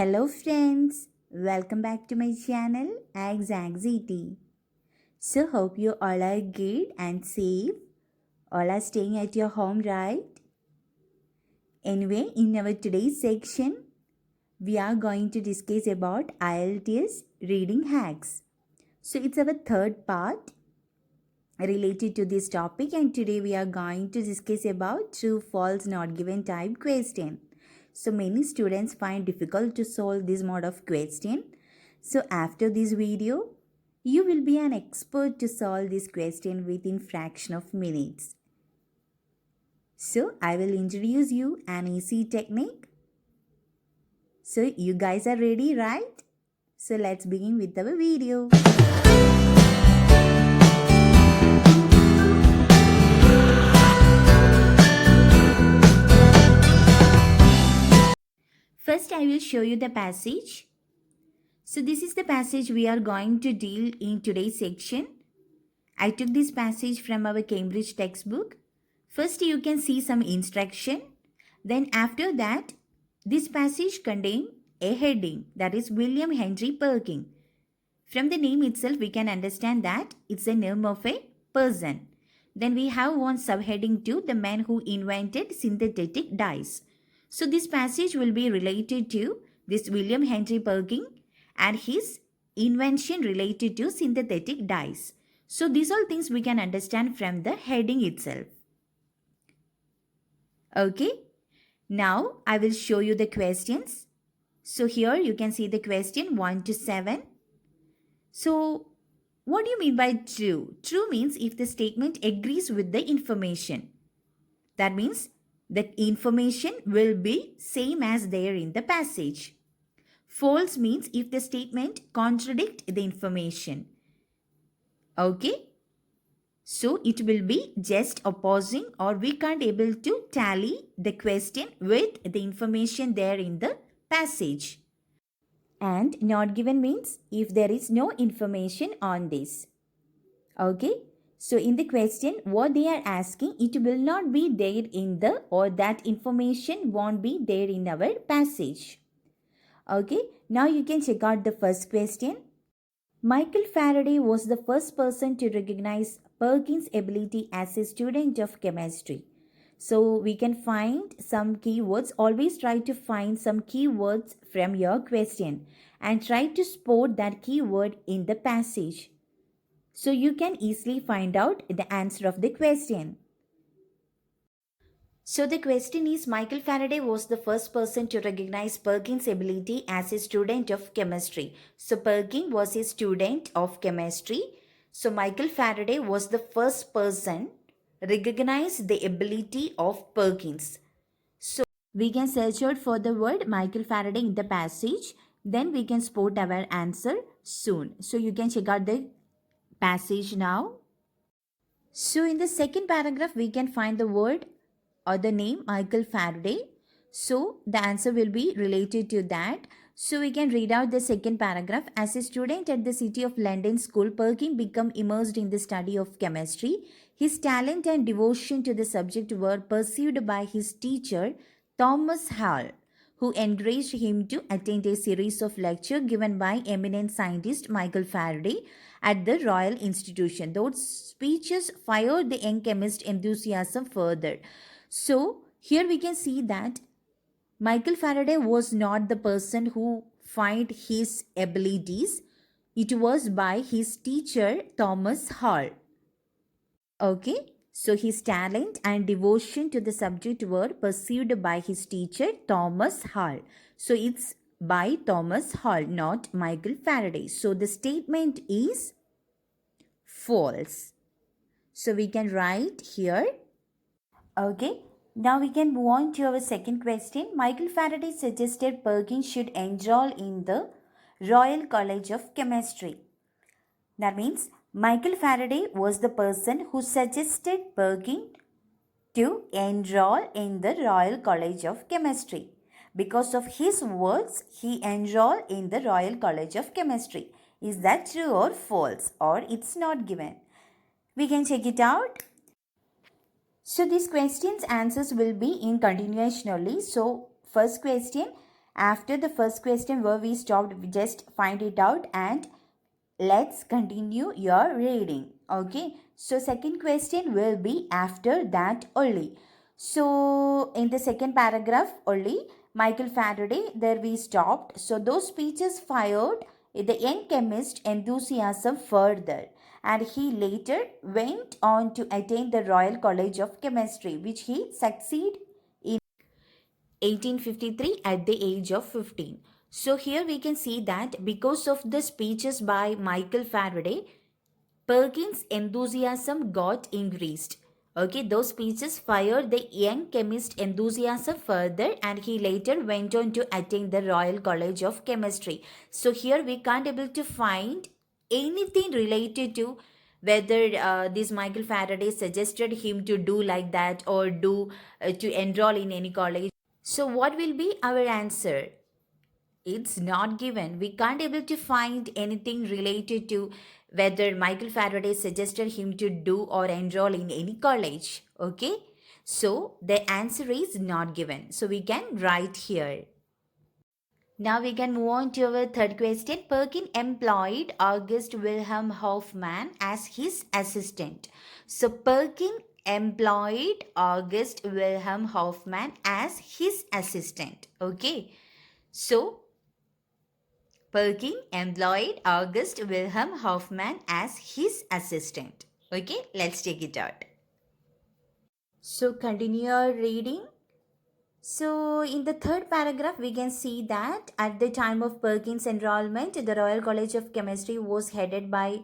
Hello friends, welcome back to my channel Anxiety. So hope you all are good and safe. All are staying at your home, right? Anyway, in our today's section, we are going to discuss about IELTS reading hacks. So it's our third part related to this topic, and today we are going to discuss about true false not given type question. So many students find difficult to solve this mode of question. So after this video, you will be an expert to solve this question within fraction of minutes. So I will introduce you an easy technique. So you guys are ready, right? So let's begin with our video. First, I will show you the passage. So this is the passage we are going to deal in today's section. I took this passage from our Cambridge textbook. First, you can see some instruction. Then after that, this passage contains a heading, that is William Henry Perkin. From the name itself, we can understand that it's the name of a person. Then we have one subheading to the man who invented synthetic dyes. So this passage will be related to this William Henry Perkin and his invention related to synthetic dyes. So these all things we can understand from the heading itself. Okay. Now I will show you the questions. So here you can see the question 1 to 7. So what do you mean by true? True means if the statement agrees with the information. That means the information will be same as there in the passage. False means if the statement contradicts the information. Okay? So it will be just opposing, or we can't able to tally the question with the information there in the passage. And not given means if there is no information on this. Okay? So in the question, what they are asking, it will not be there in the, or that information won't be there in our passage. Okay? Now you can check out the first question. Michael Faraday was the first person to recognize Perkin's ability as a student of chemistry. So we can find some keywords. Always try to find some keywords from your question and try to spot that keyword in the passage. So you can easily find out the answer of the question. So the question is, Michael Faraday was the first person to recognize Perkin's ability as a student of chemistry. So Perkin was a student of chemistry. So Michael Faraday was the first person recognize the ability of Perkins. So we can search out for the word Michael Faraday in the passage. Then we can spot our answer soon. So you can check out the passage now. So in the second paragraph, we can find the word or the name Michael Faraday. So the answer will be related to that. So we can read out the second paragraph. As a student at the City of London School, Perkin became immersed in the study of chemistry. His talent and devotion to the subject were perceived by his teacher, Thomas Hall, who encouraged him to attend a series of lectures given by eminent scientist Michael Faraday at the Royal Institution. Those speeches fired the young chemist's enthusiasm further. So here we can see that Michael Faraday was not the person who found his abilities. It was by his teacher Thomas Hall. Okay, so his talent and devotion to the subject were perceived by his teacher Thomas Hall. So it's by Thomas Hall, not Michael Faraday. So the statement is false. So we can write here. Okay, now we can move on to our second question. Michael Faraday suggested Perkin should enroll in the Royal College of Chemistry. That means Michael Faraday was the person who suggested Perkin to enroll in the Royal College of Chemistry. Because of his words, he enrolled in the Royal College of Chemistry. Is that true or false, or it's not given? We can check it out. So these questions answers will be in continuation only. So first question, After the first question where we stopped, just find it out and let's continue your reading. Okay, so second question will be after that only. So in the second paragraph only, Michael Faraday, there we stopped. So those speeches fired the young chemist enthusiasm further, and he later went on to attain the Royal College of Chemistry, which he succeeded in 1853 at the age of 15. So here we can see that because of the speeches by Michael Faraday, Perkins' enthusiasm got increased. Okay, those speeches fired the young chemist enthusiasm further, and he later went on to attain the Royal College of Chemistry. So here we can't able to find anything related to whether this Michael Faraday suggested him to do like that or do to enroll in any college. So what will be our answer? It's not given. We can't able to find anything related to whether Michael Faraday suggested him to do or enroll in any college. Okay, so the answer is not given, so we can write here. Now we can move on to our third question. Perkin employed August Wilhelm Hoffman as his assistant. So Perkin employed August Wilhelm Hoffman as his assistant. Okay, so Perkin employed August Wilhelm Hoffman as his assistant. Okay, let's take it out. So continue your reading. So in the third paragraph, we can see that at the time of Perkin's enrollment, the Royal College of Chemistry was headed by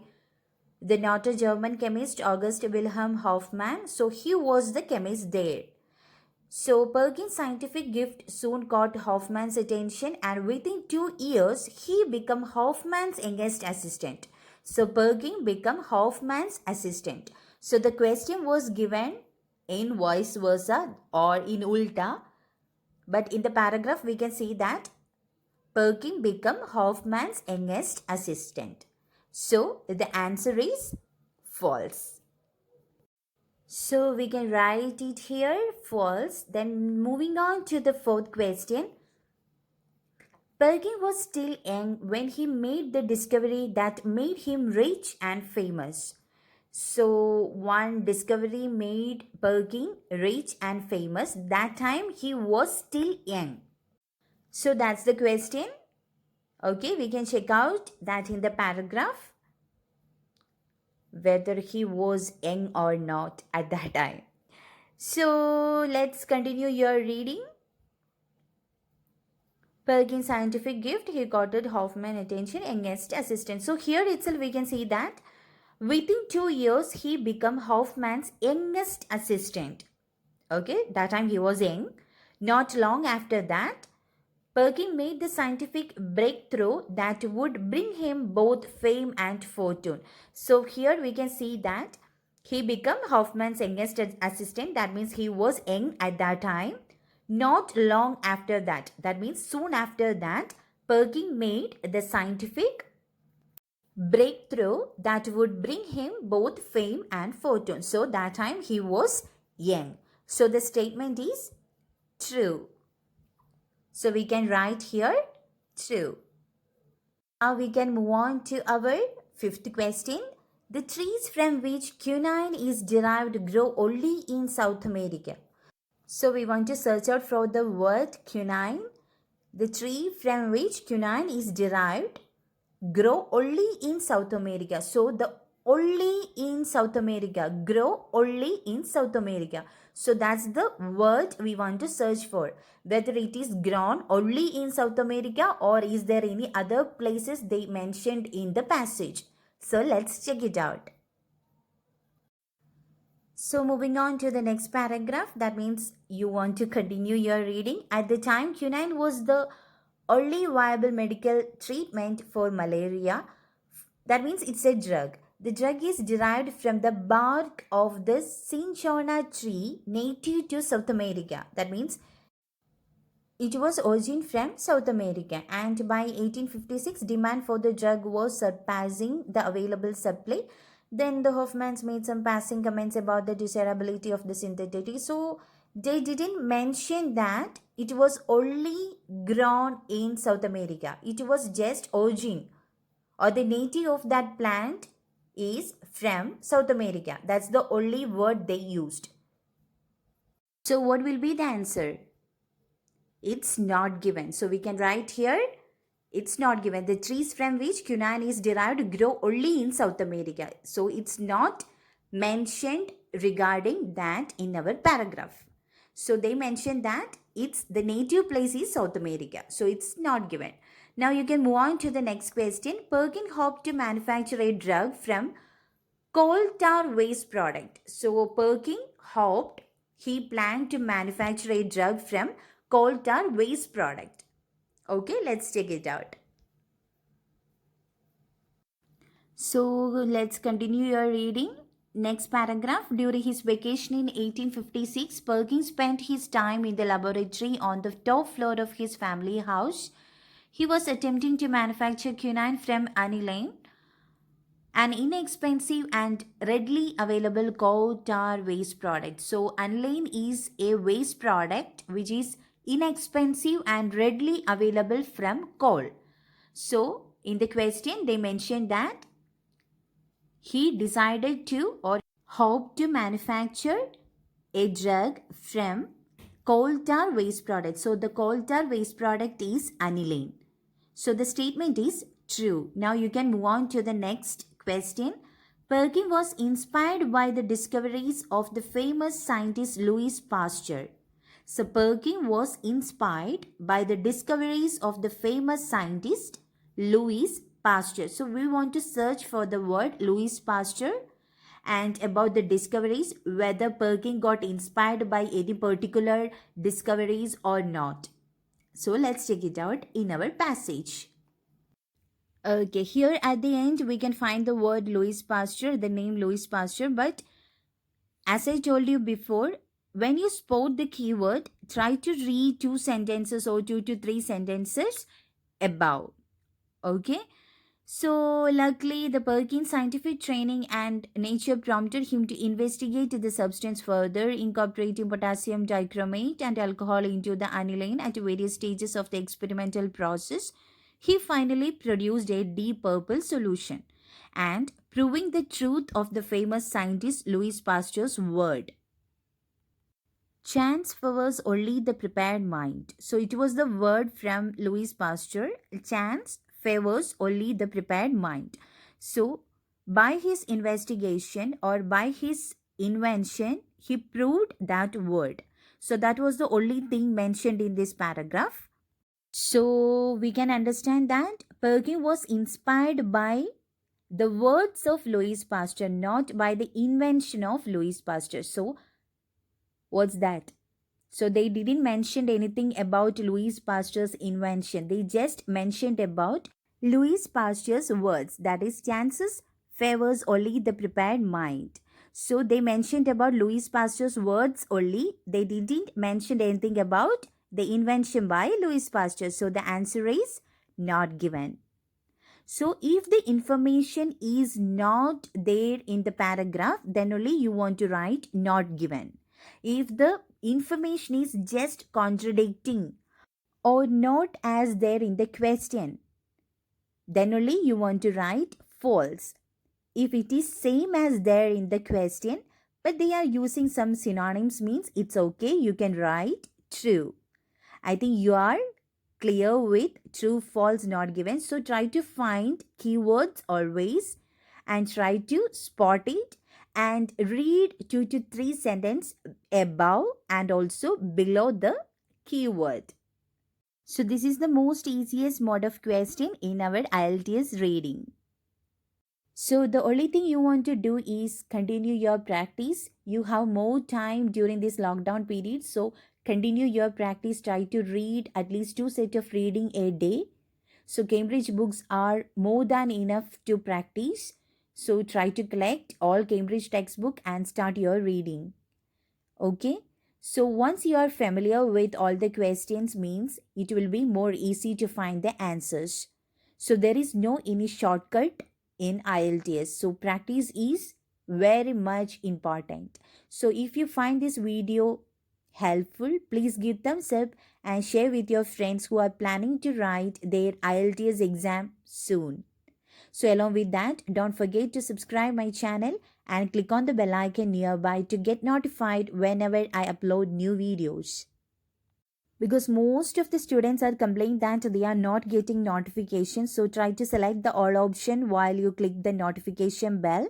the noted German chemist August Wilhelm Hoffman. So he was the chemist there. So Perkin's scientific gift soon caught Hoffman's attention, and within 2 years, he became Hoffman's youngest assistant. So Perkin became Hoffman's assistant. So the question was given in vice versa or in ulta, but in the paragraph we can see that Perkin became Hoffman's youngest assistant. So the answer is false. So we can write it here, false. Then moving on to the fourth question. Perkin was still young when he made the discovery that made him rich and famous. So one discovery made Perkin rich and famous. That time he was still young. So that's the question. Okay, we can check out that in the paragraph whether he was young or not at that time. So let's continue your reading. Perkin's scientific gift, he courted Hoffman's attention, youngest assistant. So here itself we can see that within 2 years he became Hoffman's youngest assistant. Okay, that time he was young. Not long after that, Perkin made the scientific breakthrough that would bring him both fame and fortune. So here we can see that he became Hoffman's youngest assistant. That means he was young at that time. Not long after that, that means soon after that, Perkin made the scientific breakthrough that would bring him both fame and fortune. So that time he was young. So the statement is true. So we can write here true. Now we can move on to our fifth question. The trees from which quinine is derived grow only in South America. So we want to search out for the word quinine. The tree from which quinine is derived grow only in South America. So the only in South America, grow only in South America. So that's the word we want to search for. Whether it is grown only in South America or is there any other places they mentioned in the passage. So let's check it out. So moving on to the next paragraph, that means you want to continue your reading. At the time, quinine was the only viable medical treatment for malaria. That means it's a drug. The drug is derived from the bark of the cinchona tree native to South America. That means it was origin from South America, and by 1856 demand for the drug was surpassing the available supply. Then the Hoffmans made some passing comments about the desirability of the synthetic. So They didn't mention that it was only grown in South America. It was just origin or the native of that plant is from South America. That's the only word they used. So, what will be the answer? It's not given. So, we can write here it's not given. The trees from which quinine is derived grow only in South America. So, it's not mentioned regarding that in our paragraph. So, they mentioned that it's the native place is South America. So, it's not given. Now, you can move on to the next question. Perkin hoped to manufacture a drug from coal tar waste product. So Perkin hoped he planned to manufacture a drug from coal tar waste product. Okay, let's check it out. So let's continue your reading. Next paragraph. During his vacation in 1856, Perkin spent his time in the laboratory on the top floor of his family house. He was attempting to manufacture quinine from aniline, an inexpensive and readily available coal tar waste product. So, aniline is a waste product which is inexpensive and readily available from coal. So, in the question, they mentioned that he decided to or hoped to manufacture a drug from coal tar waste product. So, the coal tar waste product is aniline. So the statement is true. Now you can move on to the next question. Perkin was inspired by the discoveries of the famous scientist Louis Pasteur. So Perkin was inspired by the discoveries of the famous scientist Louis Pasteur. So we want to search for the word Louis Pasteur and about the discoveries, whether Perkin got inspired by any particular discoveries or not. So let's check it out in our passage. Okay, here at the end we can find the word Louis Pasteur, the name Louis Pasteur. But as I told you before, when you spot the keyword, try to read two sentences or two to three sentences above. Okay. So, luckily, the Perkins scientific training and nature prompted him to investigate the substance further, incorporating potassium dichromate and alcohol into the aniline at various stages of the experimental process. He finally produced a deep purple solution and proving the truth of the famous scientist Louis Pasteur's word. Chance favors only the prepared mind. So it was the word from Louis Pasteur. Chance favors only the prepared mind. So by his investigation or by his invention, he proved that word. So that was the only thing mentioned in this paragraph. So we can understand that Perkin was inspired by the words of Louis Pasteur, not by the invention of Louis Pasteur. So what's that? So they didn't mention anything about Louis Pasteur's invention. They just mentioned about Louis Pasteur's words. That is, chances favors only the prepared mind. So they mentioned about Louis Pasteur's words only. They didn't mention anything about the invention by Louis Pasteur. So the answer is not given. So if the information is not there in the paragraph, then only you want to write not given. If the information is just contradicting or not as there in the question, then only you want to write false. If it is same as there in the question, but they are using some synonyms, means it's okay, you can write true. I think you are clear with true, false, not given. So try to find keywords always and try to spot it and read 2 to 3 sentences above and also below the keyword. So this is the most easiest mode of question in our IELTS reading. So the only thing you want to do is continue your practice. You have more time during this lockdown period. So continue your practice. Try to read at least 2 sets of reading a day. So Cambridge books are more than enough to practice. So try to collect all Cambridge textbook and start your reading. Okay. So once you are familiar with all the questions, means it will be more easy to find the answers. So there is no any shortcut in IELTS. So practice is very much important. So if you find this video helpful, please give thumbs up and share with your friends who are planning to write their IELTS exam soon. So along with that, don't forget to subscribe my channel and click on the bell icon nearby to get notified whenever I upload new videos. Because most of the students are complaining that they are not getting notifications, so try to select the all option while you click the notification bell.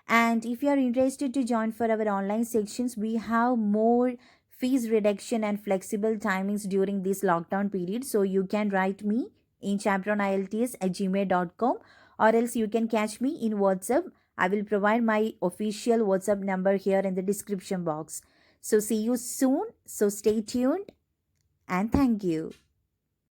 And if you are interested to join for our online sections, we have more fees reduction and flexible timings during this lockdown period. So you can write me in chapteronilts@gmail.com, or else you can catch me in WhatsApp. I will provide my official WhatsApp number here in the description box. So see you soon. So stay tuned and thank you.